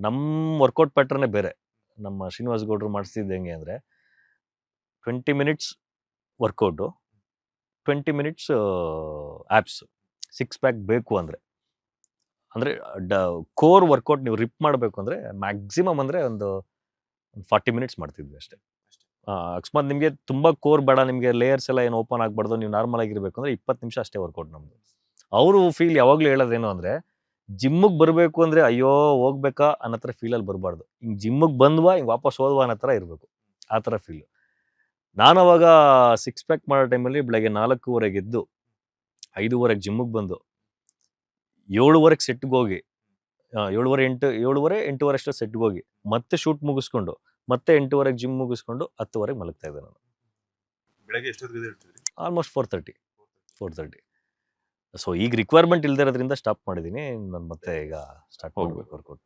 ನಮ್ಮ ವರ್ಕೌಟ್ ಪ್ಯಾಟರ್ನೇ ಬೇರೆ. ನಮ್ಮ ಶ್ರೀನಿವಾಸ್ ಗೌಡ್ರು ಮಾಡಿಸ್ತಿದ್ದು ಹೆಂಗೆ ಅಂದರೆ 20 minutes workout, 20 minutes apps, six pack ಬೇಕು ಅಂದರೆ. ಕೋರ್ ವರ್ಕೌಟ್ ನೀವು ರಿಪ್ ಮಾಡಬೇಕು ಅಂದರೆ ಮ್ಯಾಕ್ಸಿಮಮ್ ಅಂದರೆ ಒಂದು 40 ಮಿನಿಟ್ಸ್ ಮಾಡ್ತಿದ್ವಿ ಅಷ್ಟೇ. ಅಕಸ್ಮಾತ್ ನಿಮಗೆ ತುಂಬ ಕೋರ್ ಬೇಡ, ನಿಮಗೆ ಲೇಯರ್ಸ್ ಎಲ್ಲ ಏನು ಓಪನ್ ಆಗಬಾರ್ದು, ನೀವು ನಾರ್ಮಲ್ ಆಗಿರಬೇಕು ಅಂದರೆ 20 ನಿಮಿಷ ಅಷ್ಟೇ ವರ್ಕೌಟ್ ನಮ್ಮದು. ಅವರು ಫೀಲ್ ಯಾವಾಗಲೂ ಹೇಳೋದೇನು ಅಂದರೆ ಜಿಮ್ಮಿಗೆ ಬರಬೇಕು ಅಂದರೆ ಅಯ್ಯೋ ಹೋಗ್ಬೇಕಾ ಅನ್ನೋ ಥರ ಫೀಲಲ್ಲಿ ಬರಬಾರ್ದು. ಹಿಂಗೆ ಜಿಮ್ಮಿಗೆ ಬಂದ್ವಾ ಹಿಂಗೆ ವಾಪಸ್ ಹೋದ್ವಾ ಅನ್ನೋ ಥರ ಇರಬೇಕು, ಆ ಥರ ಫೀಲು. ನಾನು ಅವಾಗ ಸಿಕ್ಸ್ ಪ್ಯಾಕ್ ಮಾಡೋ ಟೈಮಲ್ಲಿ ಬೆಳಗ್ಗೆ 4:15 ಎದ್ದು 5:30 ಜಿಮ್ಮಿಗೆ ಬಂದು 7:30 ಸೆಟ್ಗೆ ಹೋಗಿ 7:30 ಅಷ್ಟು ಸೆಟ್ಗೆ ಹೋಗಿ ಮತ್ತೆ ಶೂಟ್ ಮುಗಿಸ್ಕೊಂಡು ಮತ್ತೆ 8:30 ಜಿಮ್ ಮುಗಿಸ್ಕೊಂಡು 10:00 ಮಲಗ್ತಾ ಇದ್ದೆ ನಾನು. ಬೆಳಗ್ಗೆ ಎಷ್ಟೊತ್ತಿಗೆ ಹೇಳ್ತೀರಿ? ಆಲ್ಮೋಸ್ಟ್ 4:30. ಸೊ ಈಗ ರಿಕ್ವೈರ್ಮೆಂಟ್ ಇಲ್ದಿರೋದ್ರಿಂದ ಸ್ಟಾಪ್ ಮಾಡಿದ್ದೀನಿ. ನಾನು ಮತ್ತೆ ಈಗ ಸ್ಟಾರ್ಟ್ ಮಾಡಬೇಕು ವರ್ಕೌಟ್.